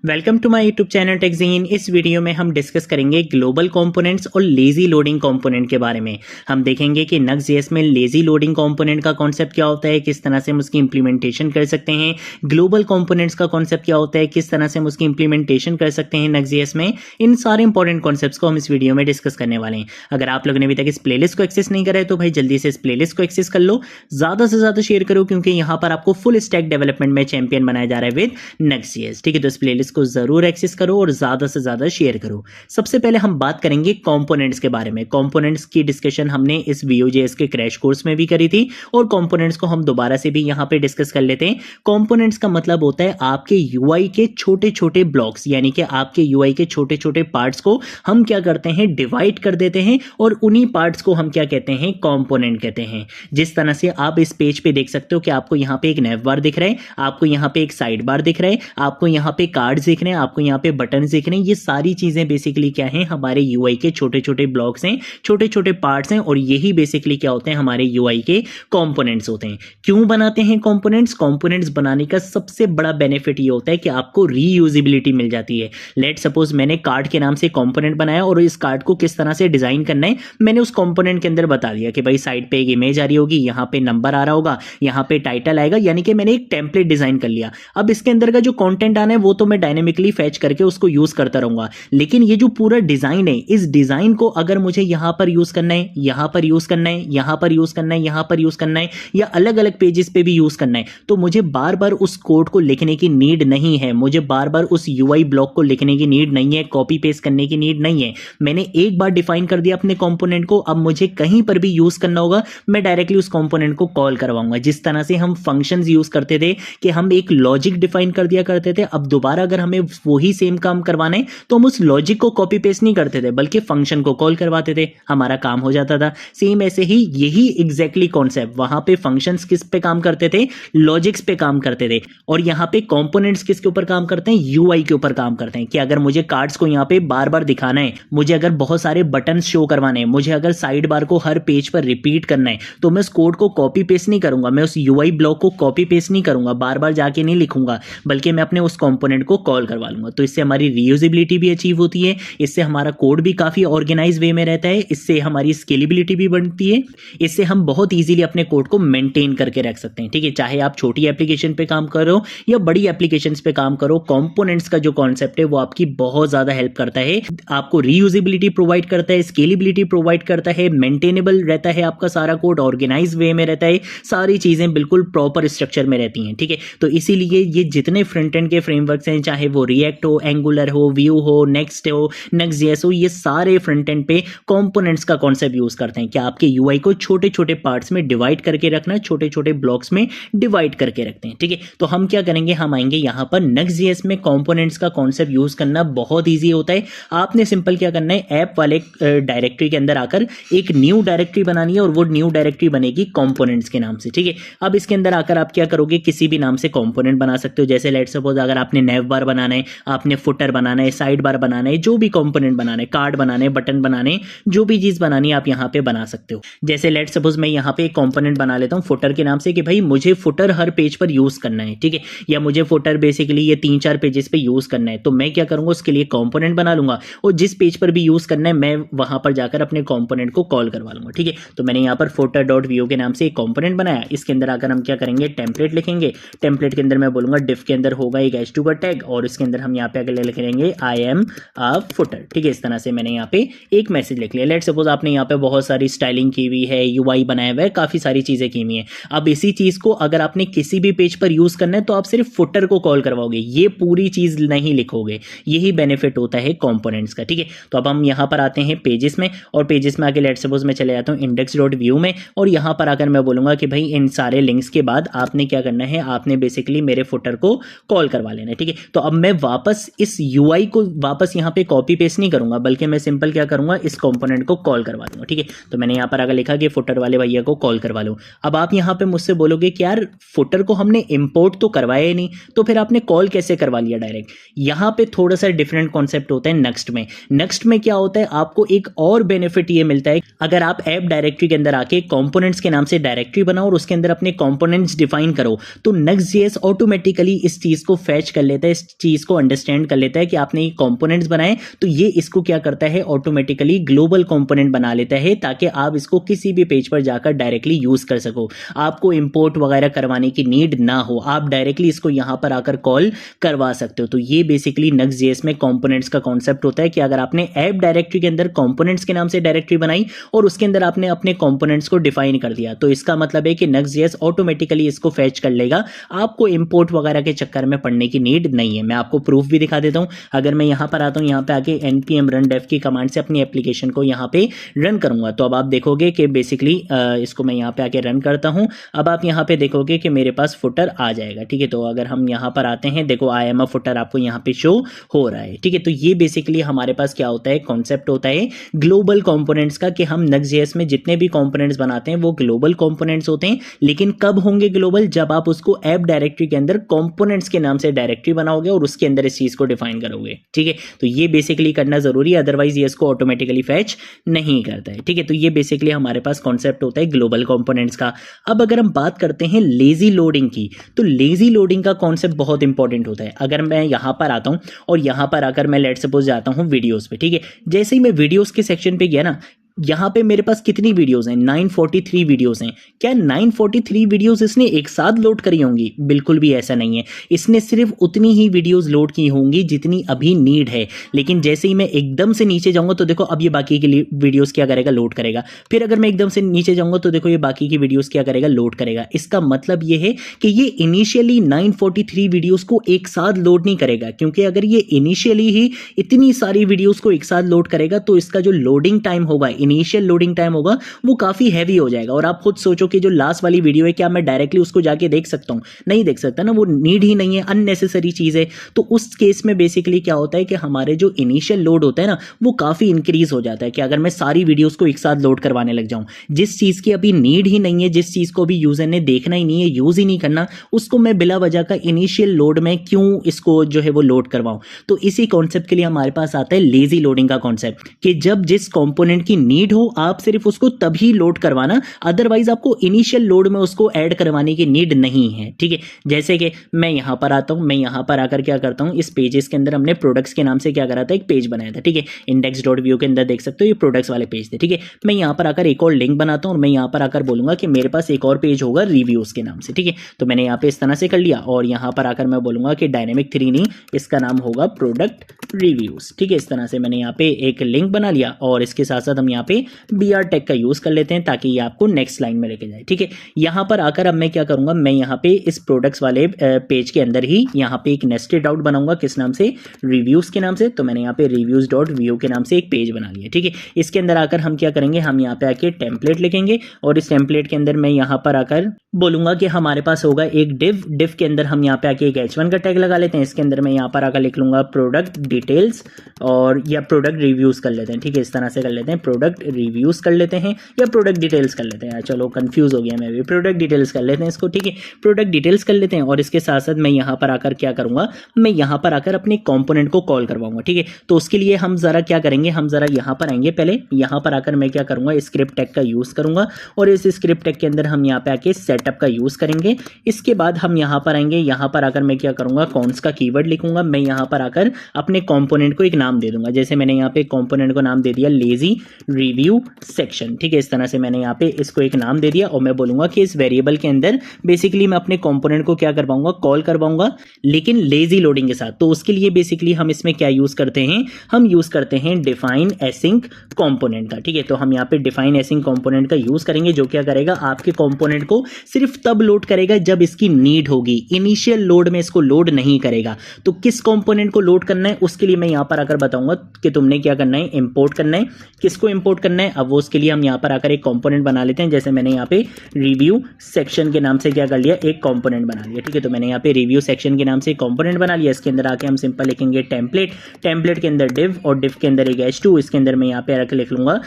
Welcome to my YouTube channel टेक्जीन। इस video में हम डिस्कस करेंगे ग्लोबल कंपोनेंट्स और लेजी लोडिंग कंपोनेंट के बारे में। हम देखेंगे कि Nuxt.js में लेजी लोडिंग कंपोनेंट का कॉन्सेप्ट क्या होता है, किस तरह से हम उसकी इंप्लीमेंटेशन कर सकते हैं। ग्लोबल कंपोनेंट्स का कॉन्सेप्ट क्या होता है, किस तरह से हम उसकी इंप्लीमेंटेशन कर सकते हैं Nuxt.js में। इन सारे इंपॉर्टेंट कॉन्सेप्ट्स को हम इस वीडियो में डिस्कस करने वाले हैं। अगर आप लोगों ने अभी तक इस प्लेलिस्ट को एक्सेस नहीं करा है तो भाई जल्दी से इस प्लेलिस्ट को एक्सेस कर लो, ज़्यादा से ज़्यादा शेयर करो, क्योंकि यहाँ पर आपको फुल स्टैक डेवलपमेंट में चैंपियन बनाया जा रहा है विद Nuxt.js। ठीक है, तो इस प्लेलिस्ट को जरूर एक्सेस करो और ज्यादा से ज्यादा शेयर करो। सबसे पहले हम बात करेंगे कंपोनेंट्स के बारे में। कंपोनेंट्स की डिस्कशन हमने इस Vue.js के क्रैश कोर्स में भी करी थी और कंपोनेंट्स को हम दोबारा से भी यहां पे डिस्कस कर लेते हैं। कंपोनेंट्स का मतलब होता है आपके यूआई के छोटे छोटे ब्लॉक्स, यानी कि आपके यूआई के छोटे छोटे पार्ट्स को हम क्या करते हैं, डिवाइड कर देते हैं और उन्हीं पार्ट्स को हम क्या कहते हैं, कंपोनेंट कहते हैं। जिस तरह से आप इस पेज पे देख सकते हो कि आपको यहां पे एक नैव बार दिख रहा है, आपको यहां पे एक साइड बार दिख रहा है, आपको यहां पे कार्ड्स दिख रहे हैं, आपको यहाँ पे बटन दिख रहे हैं। ये सारी चीजें बेसिकली क्या हैं, हमारे यूआई के छोटे छोटे ब्लॉक्स हैं, छोटे छोटे पार्ट्स हैं, और यही बेसिकली क्या होते हैं, हमारे यूआई के कंपोनेंट्स होते हैं। क्यों बनाते हैं कंपोनेंट्स? कंपोनेंट्स बनाने का सबसे बड़ा बेनिफिट ये होता है कि आपको रीयूजेबिलिटी मिल जाती है। लेट सपोज मैंने कार्ड के नाम से कंपोनेंट बनाया और इस कार्ड को किस तरह से डिजाइन करना है मैंने उस कंपोनेंट के अंदर बता दिया कि भाई साइड पे एक इमेज आ रही होगी, यहाँ पे नंबर आ रहा होगा, यहाँ पे टाइटल आएगा, यानी कि मैंने एक टेम्पलेट डिजाइन कर लिया। अब इसके अंदर का जो कंटेंट आना है वो तो मैं डायनेमिकली फैच करके उसको यूज करता रहूंगा, लेकिन ये जो पूरा डिजाइन है, इस डिजाइन को अगर मुझे यहां पर यूज करना है, यहां पर यूज करना है, यहां पर यूज करना है, यहां पर यूज करना है, या अलग अलग पेजेस पे भी यूज करना है, तो मुझे बार बार उस कोड को लिखने की नीड नहीं है, मुझे बार बार उस यूआई ब्लॉक को लिखने की नीड नहीं है, कॉपी पेस्ट करने की नीड नहीं है। मैंने एक बार डिफाइन कर दिया अपने कंपोनेंट को, अब मुझे कहीं पर भी यूज करना होगा मैं डायरेक्टली उस कंपोनेंट को कॉल करवाऊंगा। जिस तरह से हम फंक्शंस यूज करते थे कि हम एक लॉजिक डिफाइन कर दिया करते थे, अब दोबारा अगर हमें वही सेम काम करवाना है तो हम उस लॉजिक को कॉपी पेस्ट नहीं करते थे, बल्कि फंक्शन को कॉल करवाते थे, हमारा काम हो जाता था। सेम ऐसे ही यही एग्जैक्टली कॉन्सेप्ट, वहां पे फंक्शंस किस पे काम करते थे, लॉजिक्स पे काम करते थे, और यहां पे कंपोनेंट्स किसके ऊपर काम करते हैं, यूआई के ऊपर काम करते हैं। कि अगर मुझे कार्ड्स को यहां पे बार बार दिखाना है, मुझे अगर बहुत सारे बटन शो करवाने हैं, मुझे अगर साइड बार को हर पेज पर रिपीट करना है, तो मैं उस कोड को कॉपी पेस्ट नहीं करूंगा, मैं उस यूआई ब्लॉक को कॉपी पेस्ट नहीं करूंगा, बार बार जाके नहीं लिखूंगा, बल्कि मैं अपने उस कंपोनेंट को कॉल करवा लूंगा। तो इससे हमारी रीयूजेबिलिटी भी अचीव होती है, इससे हमारा कोड भी काफी ऑर्गेनाइज वे में रहता है, इससे हमारी स्केलेबिलिटी भी बढ़ती है, इससे हम बहुत इजीली अपने कोड को मेंटेन करके रख सकते हैं। ठीक है, चाहे आप छोटी एप्लीकेशन पे काम करो या बड़ी एप्लीकेशंस पे काम करो, कंपोनेंट्स का जो कॉन्सेप्ट है वो आपकी बहुत ज्यादा हेल्प करता है, आपको रीयूजेबिलिटी प्रोवाइड करता है, स्केलेबिलिटी प्रोवाइड करता है, मेंटेनेबल रहता है, आपका सारा कोड ऑर्गेनाइज वे में रहता है, सारी चीजें बिल्कुल प्रॉपर स्ट्रक्चर में रहती हैं। ठीक है, तो इसीलिए ये जितने फ्रंट एंड के फ्रेमवर्क्स हैं, चाहे वो रिएक्ट हो, एंगुलर हो, व्यू हो, नेक्स्ट हो, Nuxt.js हो, ये सारे फ्रंट एंड पे कंपोनेंट्स का कॉन्सेप्ट यूज करते हैं कि आपके यूआई को छोटे छोटे पार्ट्स में डिवाइड करके रखना, छोटे छोटे ब्लॉक्स में डिवाइड करके रखते हैं। ठीक है, तो हम क्या करेंगे, हम आएंगे यहां पर Nuxt.js में कंपोनेंट्स का कॉन्सेप्ट यूज करना बहुत ईजी होता है। आपने सिंपल क्या करना है, ऐप वाले डायरेक्टरी के अंदर आकर एक न्यू डायरेक्टरी बनानी है और वो न्यू डायरेक्टरी बनेगी कंपोनेंट्स के नाम से। ठीक है, अब इसके अंदर आकर आप क्या करोगे, किसी भी नाम से कंपोनेंट बना सकते हो। जैसे लेट सपोज अगर आपने नैव बार बनाना है, आपने फुटर बनाना है, साइड बार बनाना है, जो भी कंपोनेंट बनाना है, कार्ड बनाने, बटन बनाने, जो भी चीज बनानी है आप यहां पे बना सकते हो। जैसे लेट सपोज मैं यहां पे एक कंपोनेंट बना लेता हूं फुटर के नाम से कि भाई मुझे फुटर हर पेज पर यूज करना है। ठीक है, या मुझे फुटर बेसिकली ये 3-4 पेजेस पे यूज करना है, तो मैं क्या करूंगा, उसके लिए कंपोनेंट बना लूंगा और जिस पेज पर भी यूज करना है मैं वहां पर जाकर अपने कंपोनेंट को कॉल करवा लूंगा। ठीक है, तो मैंने यहां पर footer.view के नाम से एक कंपोनेंट बनाया। इसके अंदर आकर हम क्या करेंगे, टेम्पलेट लिखेंगे। टेम्पलेट के अंदर मैं बोलूंगा डिफ के अंदर होगा एक h2 का टैग और इसके अंदर हम यहाँ पे अगले लिख लेंगे आई एम अ फुटर। ठीक है, इस तरह से मैंने यहाँ पे एक मैसेज लिख लिया। लेट सपोज आपने यहाँ पे बहुत सारी स्टाइलिंग की हुई है, यूआई बनाया हुआ है, काफी सारी चीजें की हुई है। अब इसी चीज को अगर आपने किसी भी पेज पर यूज करना है तो आप सिर्फ फुटर को कॉल करवाओगे, ये पूरी चीज नहीं लिखोगे। यही बेनिफिट होता है कंपोनेंट्स का। ठीक है, तो अब हम यहाँ पर आते हैं पेजेस में, और पेजेस में आके लेट सपोज मैं चले जाता हूँ index.view में, और यहाँ पर आकर मैं बोलूंगा कि भाई इन सारे लिंक्स के बाद आपने क्या करना है, आपने बेसिकली मेरे फुटर को कॉल करवा लेना है। ठीक है, तो अब मैं वापस इस यूआई को वापस यहाँ पे कॉपी पेस्ट नहीं करूंगा, बल्कि मैं सिंपल क्या करूंगा, इस कंपोनेंट को कॉल करवा दूंगा। ठीक है, तो मैंने यहाँ पर अगर लिखा कि फुटर वाले भैया को कॉल करवा लो। अब आप यहाँ पे मुझसे बोलोगे कि यार फुटर को हमने इंपोर्ट तो करवाया ही नहीं, तो फिर आपने कॉल कैसे करवा लिया डायरेक्ट। यहाँ पे थोड़ा सा डिफरेंट कॉन्सेप्ट होता है Nuxt में। Nuxt में क्या होता है, आपको एक और बेनिफिट ये मिलता है, अगर आप ऐप डायरेक्टरी के अंदर आके कंपोनेंट्स के नाम से डायरेक्टरी बनाओ और उसके अंदर अपने कंपोनेंट्स डिफाइन करो, तो Nuxt.js ऑटोमेटिकली इस चीज को फैच कर लेता है, इस चीज को अंडरस्टैंड कर लेता है कि आपने ये कंपोनेंट्स बनाए, तो ये इसको क्या करता है, ऑटोमेटिकली ग्लोबल कंपोनेंट बना लेता है ताकि आप इसको किसी भी पेज पर जाकर डायरेक्टली यूज कर सको, आपको इंपोर्ट वगैरह करवाने की नीड ना हो, आप डायरेक्टली इसको यहां पर आकर कॉल करवा सकते हो। तो ये बेसिकली Nuxt.js में कंपोनेंट्स का कॉन्सेप्ट होता है कि अगर आपने ऐप डायरेक्टरी के अंदर कंपोनेंट्स के नाम से डायरेक्टरी बनाई और उसके अंदर आपने अपने कंपोनेंट्स को डिफाइन कर दिया, तो इसका मतलब है कि Nuxt.js ऑटोमेटिकली इसको फैच कर लेगा, आपको इंपोर्ट वगैरह के चक्कर में पड़ने की नीड नहीं है। मैं आपको प्रूफ भी दिखा देता हूं। अगर मैं यहां पर आता हूं, यहां पे आके npm run dev की कमांड से अपनी एप्लीकेशन को यहां पे रन करूंगा, तो अब आप देखोगे कि बेसिकली इसको मैं यहां पे आके रन करता हूं। अब आप यहां पे देखोगे कि मेरे पास फुटर आ जाएगा, ठीक है। तो अगर हम यहां पर आते हैं, देखो आई एम अ फुटर आपको यहां पे शो हो रहा है, ठीक है। तो ये बेसिकली हमारे पास क्या होता है, कॉन्सेप्ट होता है ग्लोबल कंपोनेंट्स का, कि हम Nuxt.js में जितने भी कंपोनेंट्स बनाते हैं वो ग्लोबल कंपोनेंट्स होते हैं। लेकिन कब होंगे ग्लोबल, जब आप उसको ऐप डायरेक्टरी के अंदर कंपोनेंट्स के नाम से डायरेक्टरी बनाओगे और उसके अंदर इस चीज को डिफाइन करोगे, ठीक है। तो ये बेसिकली करना जरूरी है, अदरवाइज ये इसको ऑटोमेटिकली फैच नहीं करता है, ठीक है। तो ये बेसिकली हमारे पास कॉन्सेप्ट होता है ग्लोबल कंपोनेंट्स का। अब अगर हम बात करते हैं लेजी लोडिंग की, तो लेजी लोडिंग का कॉन्सेप्ट बहुत इंपॉर्टेंट होता है। अगर मैं यहां पर आता हूं और यहां पर आकर मैं लेट सपोज जाता हूं वीडियोस पे, ठीक है। जैसे ही मैं वीडियोस के सेक्शन पे गया ना, यहां पे मेरे पास कितनी वीडियोस हैं, 943 वीडियोस हैं। क्या 943 वीडियोस इसने एक साथ लोड करी होंगी? बिल्कुल भी ऐसा नहीं है। इसने सिर्फ उतनी ही वीडियोस लोड की होंगी जितनी अभी नीड है। लेकिन जैसे ही मैं एकदम से नीचे जाऊंगा तो देखो अब ये बाकी की वीडियोस क्या करेगा, लोड करेगा। फिर अगर मैं एकदम से नीचे जाऊंगा तो देखो ये बाकी की वीडियोस क्या करेगा, लोड करेगा। इसका मतलब ये है कि ये इनिशियली 943 वीडियोस को एक साथ लोड नहीं करेगा, क्योंकि अगर ये इनिशियली ही इतनी सारी वीडियोस को एक साथ लोड करेगा तो इसका जो लोडिंग टाइम होगा, इनिशियल लोडिंग टाइम होगा, वो काफी हैवी हो जाएगा। और आप खुद सोचो कि जो लास्ट वाली वीडियो है, क्या मैं डायरेक्टली उसको जाके देख सकता हूं? नहीं देख सकता ना, वो नीड ही नहीं है, अननेसेसरी चीज है। तो उस केस में बेसिकली क्या होता है कि हमारे जो इनिशियल लोड होता है ना, वो काफी इंक्रीज हो जाता है। कि अगर मैं सारी वीडियोस को एक साथ लोड करवाने लग जाऊं, जिस चीज की अभी नीड ही नहीं है, जिस चीज को अभी यूजर ने देखना ही नहीं है, यूज ही नहीं करना, उसको मैं बिला वजह का इनिशियल लोड में क्यों इसको जो है वो लोड करवाऊं। तो इसी कॉन्सेप्ट के लिए हमारे पास आता है लेजी लोडिंग का कॉन्सेप्ट, कि जब जिस कंपोनेंट की नीड हो आप सिर्फ उसको तभी लोड करवाना, अदरवाइज आपको इनिशियल लोड में उसको ऐड करवाने की नीड नहीं है, ठीक है। जैसे कि मैं यहां पर आता हूं, मैं यहां पर आकर क्या करता हूं, इस पेजेस के अंदर हमने प्रोडक्ट्स के नाम से क्या करा था, एक पेज बनाया था, ठीक है। index.view के अंदर देख सकते हो ये प्रोडक्ट्स वाले पेज थे, ठीक है। मैं यहां पर आकर एक और लिंक बनाता हूं और मैं यहां पर आकर बोलूंगा कि मेरे पास एक और पेज होगा रिव्यूज के नाम से, ठीक है। तो मैंने यहां पे इस तरह से कर लिया और यहां पर आकर मैं बोलूंगा कि डायनेमिक 3 नहीं, इसका नाम होगा प्रोडक्ट रिव्यूज, ठीक है। इस तरह से मैंने यहाँ पे एक लिंक बना लिया और इसके साथ साथ हम यहाँ पे BR टैग का यूज कर लेते हैं ताकि ये आपको नेक्स्ट लाइन में लेके जाए, ठीक है। यहाँ पर आकर अब मैं क्या करूंगा, मैं यहाँ पे इस प्रोडक्ट्स वाले पेज के अंदर ही यहाँ पे एक नेस्टेड आउट बनाऊंगा, किस नाम से, रिव्यूज के नाम से। तो मैंने यहाँ पे reviews.view के नाम से एक पेज बना लिया, ठीक है। इसके अंदर आकर हम क्या करेंगे, हम यहाँ पे आके टेम्पलेट लिखेंगे और इस टेम्पलेट के अंदर मैं यहाँ पर आकर बोलूंगा कि हमारे पास होगा एक डिव के अंदर हम यहाँ पे आके एक H1 का टैग लगा लेते हैं। इसके अंदर मैं यहाँ पर आकर लिख लूंगा प्रोडक्ट डिटेल्स और या प्रोडक्ट रिव्यूज कर लेते हैं, ठीक है। इस तरह से कर लेते हैं, प्रोडक्ट रिव्यूज कर लेते हैं या प्रोडक्ट डिटेल्स कर लेते हैं। चलो कंफ्यूज हो गया मैं भी, प्रोडक्ट डिटेल्स कर लेते हैं इसको, ठीक है। प्रोडक्ट डिटेल्स कर लेते हैं और इसके साथ साथ मैं यहाँ पर आकर क्या करूंगा, मैं यहाँ पर आकर अपने कंपोनेंट को कॉल करवाऊंगा, ठीक है। तो उसके लिए हम जरा क्या करेंगे, हम जरा यहाँ पर आएंगे, पहले यहाँ पर आकर मैं क्या करूंगा, स्क्रिप्ट टैग का यूज करूंगा और इस स्क्रिप्ट टैग के अंदर हम यहाँ पे आके सेटअप का यूज करेंगे। इसके बाद हम यहाँ पर आएंगे, यहाँ पर आकर मैं क्या करूंगा, कॉन्स का कीवर्ड लिखूंगा। मैं यहाँ पर आकर अपने कंपोनेंट को एक नाम दे दूंगा, जैसे मैंने यहाँ पे कंपोनेंट को नाम दे दिया लेजी रिव्यू सेक्शन, ठीक है। इस तरह से मैंने यहाँ पे इसको एक नाम दे दिया और मैं बोलूंगा कि इस वेरिएबल के अंदर बेसिकली मैं अपने कंपोनेंट को क्या करवाऊंगा, कॉल करवाऊंगा, लेकिन लेजी लोडिंग के साथ। तो उसके लिए बेसिकली हम इसमें क्या यूज करते हैं, हम यूज करते हैं डिफाइन एसिंक कंपोनेंट का, ठीक है। तो हम यहाँ पे डिफाइन एसिंक कंपोनेंट का यूज करेंगे, जो क्या करेगा, आपके कंपोनेंट को सिर्फ तब लोड करेगा जब इसकी नीड होगी, इनिशियल लोड में इसको लोड नहीं करेगा। तो किस कंपोनेंट को लोड करना है उसके लिए मैं यहाँ पर आकर बताऊंगा कि तुमने क्या करना है, इंपोर्ट करना है। किसको इंपोर्ट करना है, अब वो उसके लिए हम यहाँ पर आकर एक कंपोनेंट बना लेते हैं। जैसे मैंने यहाँ पे रिव्यू सेक्शन के नाम से क्या कर लिया, एक कंपोनेंट बना लिया, ठीक है। तो मैंने यहाँ पे रिव्यू सेक्शन के नाम से एक कंपोनेंट बना लिया। इसके अंदर आके हम सिंपल लिखेंगे टेम्पलेट, टेम्पलेट के अंदर डिव और डिव के अंदर एक H2, इसके अंदर मैं यहाँ पे आकर लिख लूंगा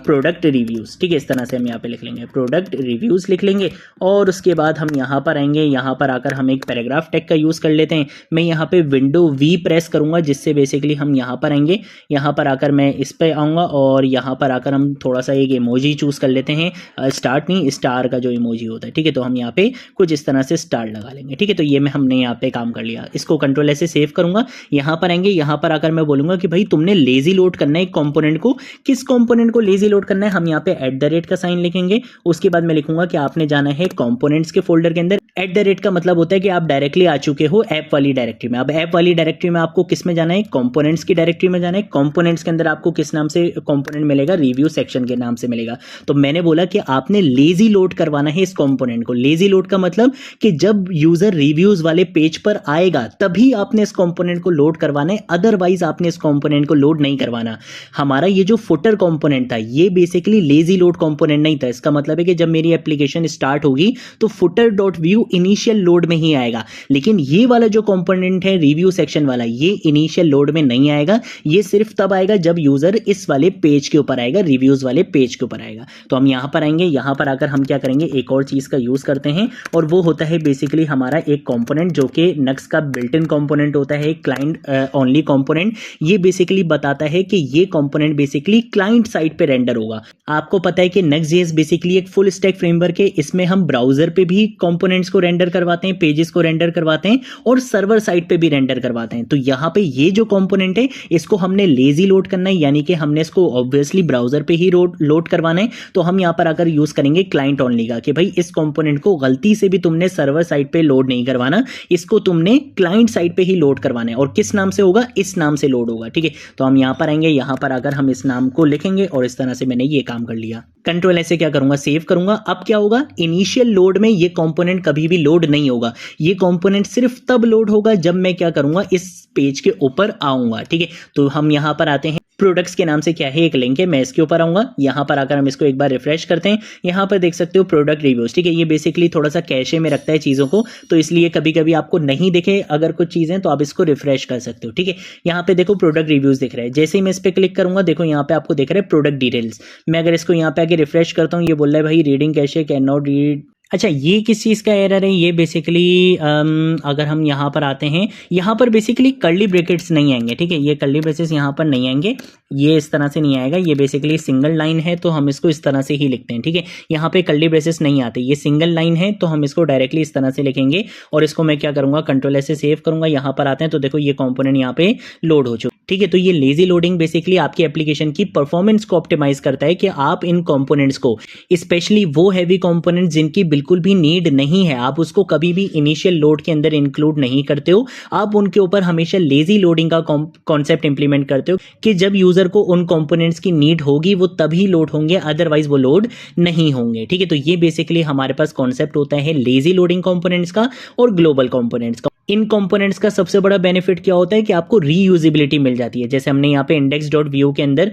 प्रोडक्ट रिव्यूज, ठीक है। इस तरह से हम यहाँ पे लिख लेंगे, प्रोडक्ट रिव्यूज लिख लेंगे और उसके बाद हम यहाँ पर आएंगे, यहाँ पर आकर हम एक पैराग्राफ टैग का यूज कर लेते हैं। मैं यहाँ पे विंडो V प्रेस करूंगा जिससे से बेसिकली हम यहाँ पर आएंगे, यहाँ पर आकर मैं इस पे आऊँगा और यहाँ पर आकर हम थोड़ा सा एक इमोजी चूज़ कर लेते हैं, स्टार्ट नहीं स्टार का जो इमोजी होता है, ठीक है। तो हम यहाँ पे कुछ इस तरह से स्टार लगा लेंगे, ठीक है। तो ये हमने यहाँ पे काम कर लिया, इसको कंट्रोल ऐसे सेव करूँगा, यहाँ पर आएंगे, यहाँ पर आकर मैं बोलूँगा कि भाई तुमने लेजी लोड करना है एक कॉम्पोनेंट को, किस कॉम्पोनेंट को लेजी लोड करना है, हम यहाँ पे @ का साइन लिखेंगे, उसके बाद मैं लिखूंगा कि आपने जाना है कॉम्पोनेंट्स के फोल्डर के अंदर। @ का मतलब होता है कि आप डायरेक्टली आ चुके हो ऐप वाली डायरेक्टरी में। अब ऐप वाली डायरेक्टरी में आपको किस में जाना है, कंपोनेंट्स की डायरेक्टरी में जाना है। कंपोनेंट्स के अंदर आपको किस नाम से कंपोनेंट मिलेगा, रिव्यू सेक्शन के नाम से मिलेगा। तो मैंने बोला कि आपने लेजी लोड करवाना है इस कंपोनेंट को। लेजी लोड का मतलब कि जब यूजर रिव्यूज वाले पेज पर आएगा तभी आपने इस कंपोनेंट को लोड करवाना है, अदरवाइज आपने इस कंपोनेंट को लोड नहीं करवाना। हमारा ये जो फुटर कंपोनेंट था ये बेसिकली लेजी लोड कंपोनेंट नहीं था। इसका मतलब है कि जब मेरी एप्लीकेशन स्टार्ट होगी तो footer.view इनिशियल लोड में ही आएगा, लेकिन ये वाला जो कंपोनेंट है रिव्यू सेक्शन वाला, ये इनिशियल लोड में नहीं आएगा। ये सिर्फ तब आएगा जब यूजर इस वाले पेज के ऊपर आएगा, रिव्यूज वाले पेज के ऊपर आएगा। तो हम यहां पर आएंगे, यहां पर आकर हम क्या करेंगे, एक और चीज का यूज करते हैं और वो होता है बेसिकली हमारा एक कंपोनेंट जो कि नक्स का बिल्ट इन कंपोनेंट होता है, क्लाइंट ओनली कंपोनेंट। ये बेसिकली बताता है कि ये कंपोनेंट बेसिकली क्लाइंट साइड पे रेंडर होगा। आपको पता है कि Next.js बेसिकली एक फुल स्टैक फ्रेमवर्क है, इसमें हम ब्राउजर पे भी कंपोनेंट्स को रेंडर करवाते हैं, पेजेस को रेंडर करवाते हैं और सर्वर साइड पे भी रेंडर करवाते हैं। तो यहाँ पे ये जो कंपोनेंट है इसको हमने लेजी लोड करना है, यानी कि हमने इसको ऑब्वियसली ब्राउजर पे ही लोड करवाना है। तो हम यहाँ पर आकर यूज करेंगे क्लाइंट ओनली का, कि भाई इस कंपोनेंट को गलती से भी तुमने सर्वर साइड पे लोड नहीं करवाना, इसको तुमने क्लाइंट साइड पे ही लोड करवाना है। और किस नाम से होगा, इस नाम से लोड होगा, ठीक है। तो हम यहाँ पर आएंगे, यहाँ पर आकर हम इस नाम को लिखेंगे और इस तरह से मैंने ये काम कर लिया। कंट्रोल ऐसे क्या करूंगा, सेव करूंगा। अब क्या होगा, इनिशियल लोड में ये कंपोनेंट कभी भी लोड नहीं होगा। ये कंपोनेंट सिर्फ तब लोड होगा जब मैं क्या करूंगा, इस पेज के ऊपर आऊंगा, ठीक है। तो हम यहां पर आते हैं, प्रोडक्ट्स के नाम से क्या है एक लिंक है, मैं इसके ऊपर आऊंगा। यहां पर आकर हम इसको एक बार रिफ्रेश करते हैं, यहां पर देख सकते हो प्रोडक्ट रिव्यूज, ठीक है। ये बेसिकली थोड़ा सा कैशे में रखता है चीजों को, तो इसलिए कभी कभी आपको नहीं दिखे अगर कुछ चीजें तो आप इसको रिफ्रेश कर सकते हो, ठीक है। यहाँ पे देखो प्रोडक्ट रिव्यूज दिख रहा है, जैसे ही मैं इस पे क्लिक करूंगा देखो यहाँ पे आपको दिख रहा है प्रोडक्ट डिटेल्स। मैं अगर इसको यहाँ पे आके रिफ्रेश करता हूँ, ये बोल रहा है भाई reading cache can not read. अच्छा, ये किस चीज़ का एरर है, ये बेसिकली अगर हम यहाँ पर आते हैं, यहाँ पर बेसिकली कर्ली ब्रैकेट्स नहीं आएंगे, ठीक है। ये कर्ली ब्रेसेस यहाँ पर नहीं आएंगे, ये इस तरह से नहीं आएगा। ये बेसिकली सिंगल लाइन है तो हम इसको इस तरह से ही लिखते हैं, ठीक है। यहाँ पे कर्ली ब्रेसेस नहीं आते, ये सिंगल लाइन है तो हम इसको डायरेक्टली इस तरह से लिखेंगे। और इसको मैं क्या करूँगा, कंट्रोल ऐसे सेव करूँगा। यहाँ पर आते हैं तो देखो ये कॉम्पोनेंट यहाँ पे लोड हो चुका, ठीक है। तो ये लेजी लोडिंग बेसिकली आपकी एप्लीकेशन की परफॉर्मेंस को ऑप्टिमाइज करता है कि आप इन कंपोनेंट्स को, स्पेशली वो हैवी कंपोनेंट्स जिनकी बिल्कुल भी नीड नहीं है, आप उसको कभी भी इनिशियल लोड के अंदर इंक्लूड नहीं करते हो। आप उनके ऊपर हमेशा लेजी लोडिंग का कॉन्सेप्ट इंप्लीमेंट करते हो कि जब यूजर को उन कंपोनेंट्स की नीड होगी वो तभी लोड होंगे, अदरवाइज वो लोड नहीं होंगे, ठीक है। तो ये बेसिकली हमारे पास कॉन्सेप्ट होता है लेजी लोडिंग कंपोनेंट्स का और ग्लोबल कंपोनेंट्स का। इन कंपोनेंट्स का सबसे बड़ा बेनिफिट क्या होता है कि आपको रीयूजेबिलिटी मिल जाती है। जैसे हमने यहाँ पे index.view के अंदर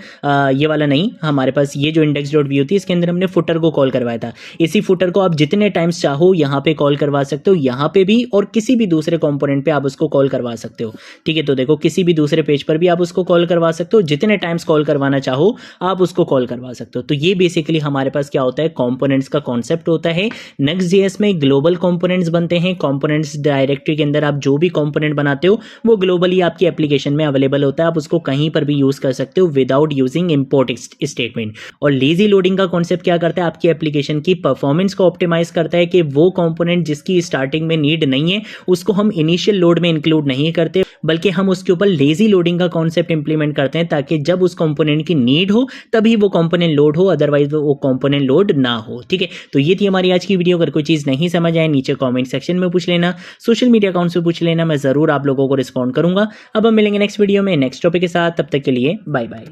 ये वाला नहीं, हमारे पास ये जो index.view थी इसके अंदर हमने फुटर को कॉल करवाया था। इसी फुटर को आप जितने टाइम्स चाहो यहाँ पे कॉल करवा सकते हो, यहाँ पे भी और किसी भी दूसरे कंपोनेंट पे आप उसको कॉल करवा सकते हो, ठीक है। तो देखो किसी भी दूसरे पेज पर भी आप उसको कॉल करवा सकते हो, जितने टाइम्स कॉल करवाना चाहो आप उसको कॉल करवा सकते हो। तो ये बेसिकली हमारे पास क्या होता है, कंपोनेंट्स का कॉन्सेप्ट होता है। Next.js में ग्लोबल कंपोनेंट्स बनते हैं। कंपोनेंट्स डायरेक्टरी के अंदर आप जो भी कंपोनेंट बनाते हो वो ग्लोबली आपकी एप्लीकेशन में अवेलेबल होता है, आप उसको कहीं पर भी यूज कर सकते हो विदाउट यूजिंग इंपोर्ट स्टेटमेंट। और लेजी लोडिंग का कॉन्सेप्ट क्या करता है, आपकी एप्लीकेशन की परफॉर्मेंस को ऑप्टिमाइज करता है कि वो कंपोनेंट जिसकी स्टार्टिंग में नीड नहीं है उसको हम इनिशियल लोड में इंक्लूड नहीं करते, बल्कि हम उसके ऊपर लेजी लोडिंग का कॉन्सेप्ट इंप्लीमेंट करते हैं ताकि जब उस कंपोनेंट की नीड हो तभी वो कंपोनेंट लोड हो, अदरवाइज वो कंपोनेंट लोड ना हो, ठीक है। तो ये थी हमारी आज की वीडियो। अगर कोई चीज नहीं समझ आए नीचे कमेंट सेक्शन में पूछ लेना, सोशल मीडिया अकाउंट से पूछ लेना, मैं जरूर आप लोगों को रिस्पॉन्ड करूंगा। अब हम मिलेंगे नेक्स्ट वीडियो में नेक्स्ट टॉपिक के साथ, तब तक के लिए बाय बाय।